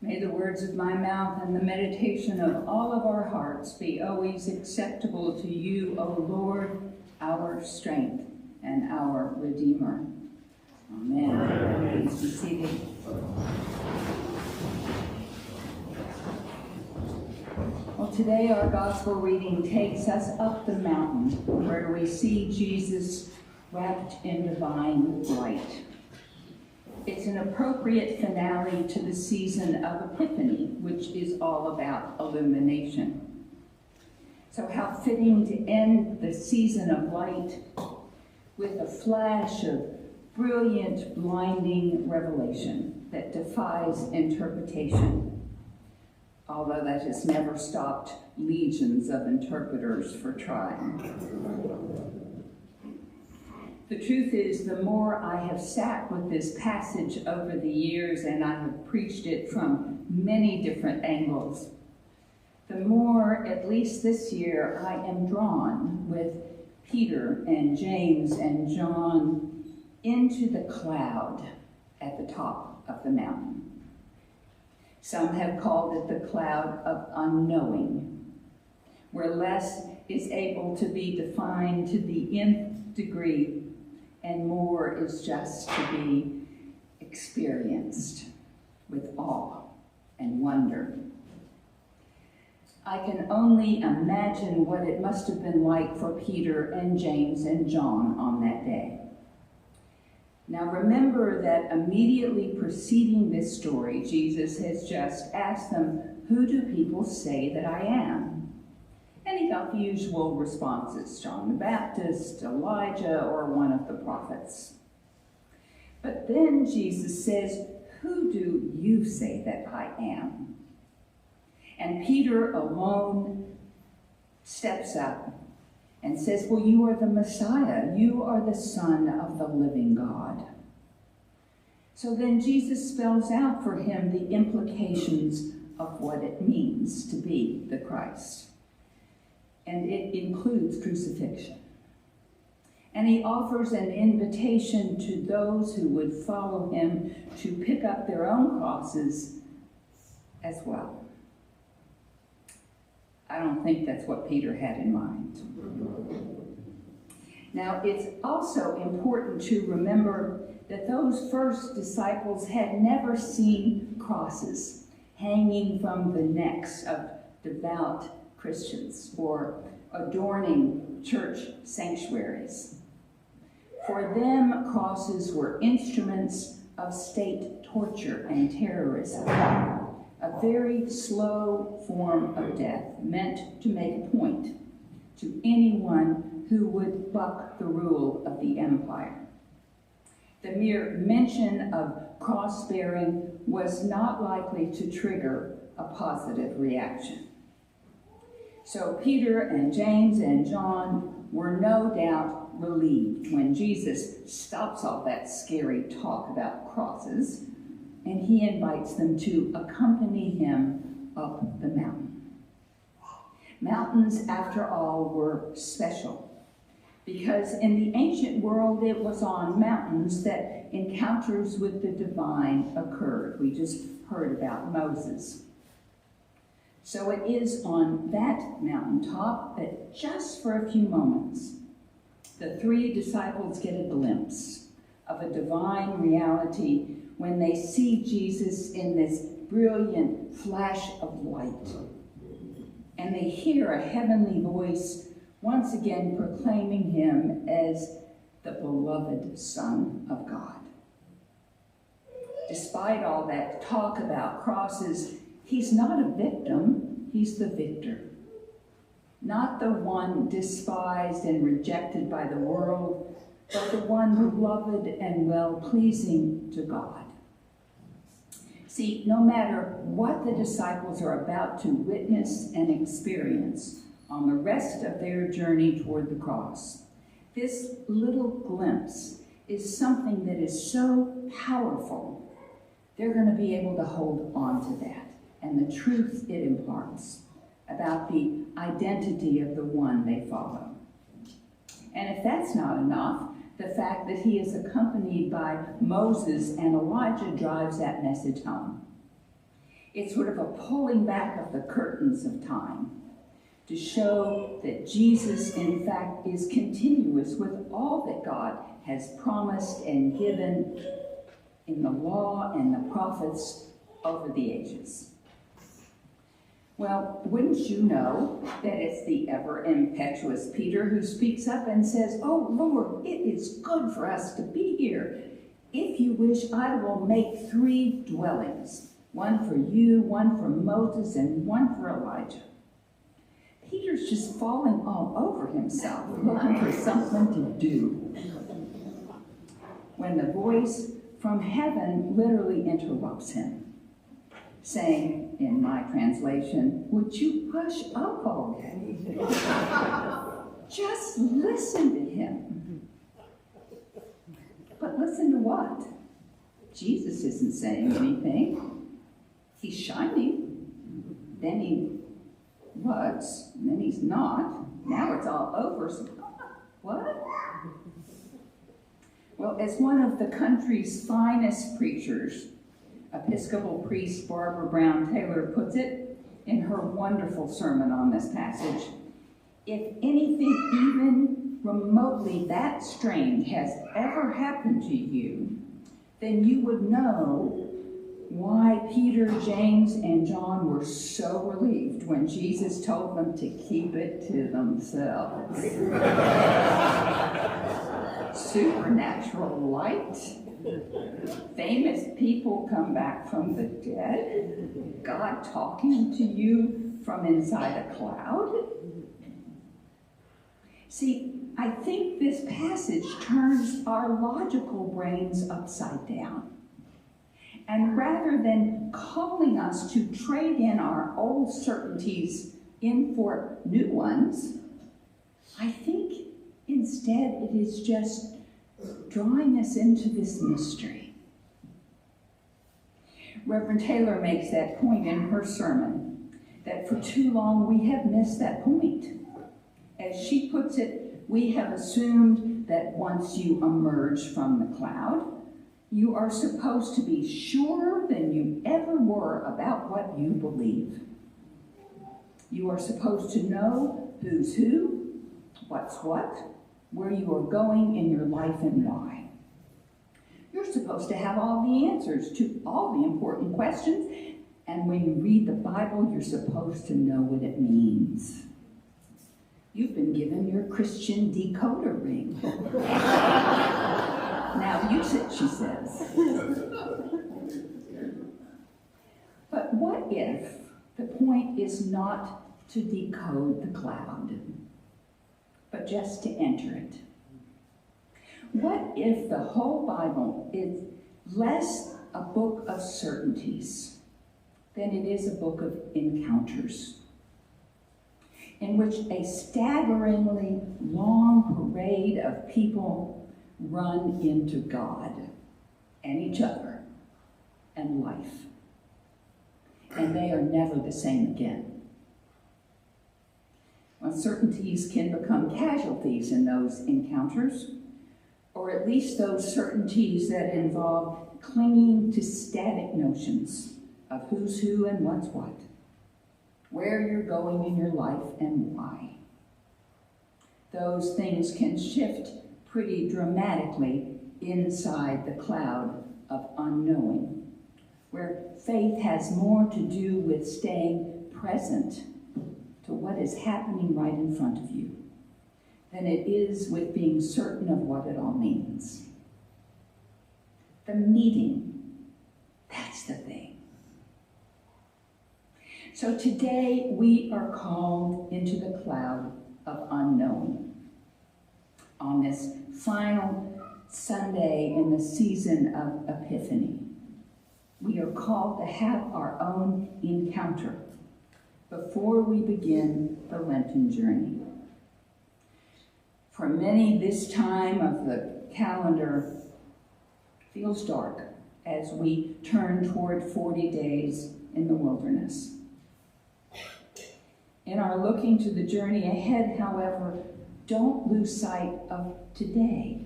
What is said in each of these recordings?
May the words of my mouth and the meditation of all of our hearts be always acceptable to you, O Lord, our strength and our Redeemer. Amen. Amen. Please be seated. Well, today our gospel reading takes us up the mountain where we see Jesus wrapped in divine light. It's an appropriate finale to the season of Epiphany, which is all about illumination. So how fitting to end the season of light with a flash of brilliant, blinding revelation that defies interpretation, although that has never stopped legions of interpreters for trying. The truth is, the more I have sat with this passage over the years, and I have preached it from many different angles, the more, at least this year, I am drawn with Peter and James and John into the cloud at the top of the mountain. Some have called it the cloud of unknowing, where less is able to be defined to the nth degree and more is just to be experienced with awe and wonder. I can only imagine what it must have been like for Peter and James and John on that day. Now remember that immediately preceding this story, Jesus has just asked them, "Who do people say that I am?" And he got the usual responses, John the Baptist, Elijah, or one of the prophets. But then Jesus says, "Who do you say that I am?" And Peter alone steps up and says, "Well, you are the Messiah. You are the Son of the living God." So then Jesus spells out for him the implications of what it means to be the Christ. And it includes crucifixion. And he offers an invitation to those who would follow him to pick up their own crosses as well. I don't think that's what Peter had in mind. Now, it's also important to remember that those first disciples had never seen crosses hanging from the necks of devout Christians or adorning church sanctuaries. For them, crosses were instruments of state torture and terrorism, a very slow form of death meant to make a point to anyone who would buck the rule of the empire. The mere mention of cross-bearing was not likely to trigger a positive reaction. So Peter and James and John were no doubt relieved when Jesus stops all that scary talk about crosses and he invites them to accompany him up the mountain. Mountains, after all, were special because in the ancient world it was on mountains that encounters with the divine occurred. We just heard about Moses. So it is on that mountaintop that just for a few moments, the three disciples get a glimpse of a divine reality when they see Jesus in this brilliant flash of light. And they hear a heavenly voice once again proclaiming him as the beloved Son of God. Despite all that talk about crosses, he's not a victim, he's the victor. Not the one despised and rejected by the world, but the one beloved and well-pleasing to God. See, no matter what the disciples are about to witness and experience on the rest of their journey toward the cross, this little glimpse is something that is so powerful, they're going to be able to hold on to that and the truth it imparts about the identity of the one they follow. And if that's not enough, the fact that he is accompanied by Moses and Elijah drives that message home. It's sort of a pulling back of the curtains of time to show that Jesus, in fact, is continuous with all that God has promised and given in the law and the prophets over the ages. Well, wouldn't you know that it's the ever-impetuous Peter who speaks up and says, "Oh, Lord, it is good for us to be here. If you wish, I will make 3 dwellings, one for you, one for Moses, and one for Elijah." Peter's just falling all over himself, looking for something to do, when the voice from heaven literally interrupts him, saying, in my translation, "Would you hush up already? Just listen to him." But listen to what? Jesus isn't saying anything. He's shining. Then he was, and then he's not. Now it's all over. So, what? Well, as one of the country's finest preachers, Episcopal priest Barbara Brown Taylor puts it in her wonderful sermon on this passage, if anything even remotely that strange has ever happened to you, then you would know why Peter, James, and John were so relieved when Jesus told them to keep it to themselves. Supernatural light, famous people come back from the dead, God talking to you from inside a cloud. See, I think this passage turns our logical brains upside down. And rather than calling us to trade in our old certainties in for new ones, I think instead it is just drawing us into this mystery. Reverend Taylor makes that point in her sermon, that for too long we have missed that point. As she puts it, we have assumed that once you emerge from the cloud, you are supposed to be surer than you ever were about what you believe. You are supposed to know who's who, what's what, where you are going in your life and why. You're supposed to have all the answers to all the important questions, and when you read the Bible, you're supposed to know what it means. You've been given your Christian decoder ring. Now use it, she says. But what if the point is not to decode the cloud, but just to enter it? What if the whole Bible is less a book of certainties than it is a book of encounters, in which a staggeringly long parade of people run into God and each other and life, and they are never the same again? Uncertainties can become casualties in those encounters, or at least those certainties that involve clinging to static notions of who's who and what's what, where you're going in your life and why. Those things can shift pretty dramatically inside the cloud of unknowing, where faith has more to do with staying present to what is happening right in front of you than it is with being certain of what it all means. The meeting, that's the thing. So today we are called into the cloud of unknowing. On this final Sunday in the season of Epiphany, we are called to have our own encounter before we begin the Lenten journey. For many, this time of the calendar feels dark as we turn toward 40 days in the wilderness. In our looking to the journey ahead, however, don't lose sight of today.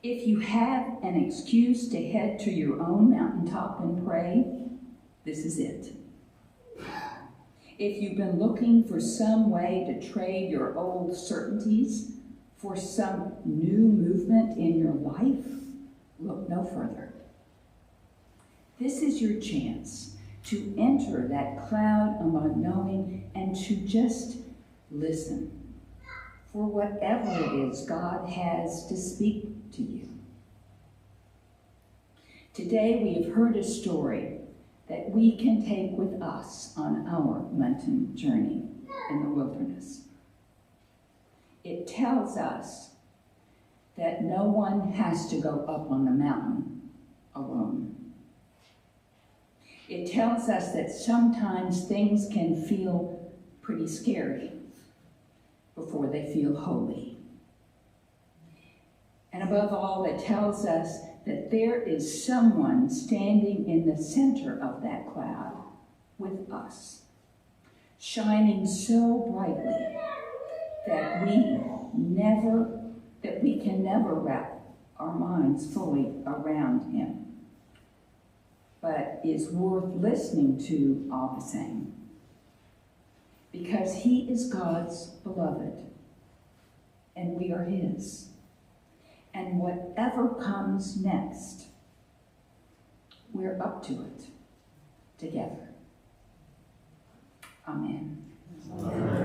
If you have an excuse to head to your own mountaintop and pray, this is it. If you've been looking for some way to trade your old certainties for some new movement in your life, look no further. This is your chance to enter that cloud of unknowing and to just listen for whatever it is God has to speak to you. Today we have heard a story that we can take with us on our Lenten journey in the wilderness. It tells us that no one has to go up on the mountain alone. It tells us that sometimes things can feel pretty scary before they feel holy. And above all, it tells us that there is someone standing in the center of that cloud with us, shining so brightly that we can never wrap our minds fully around him, but is worth listening to all the same, because he is God's beloved, and we are his. And whatever comes next, we're up to it together. Amen. Amen.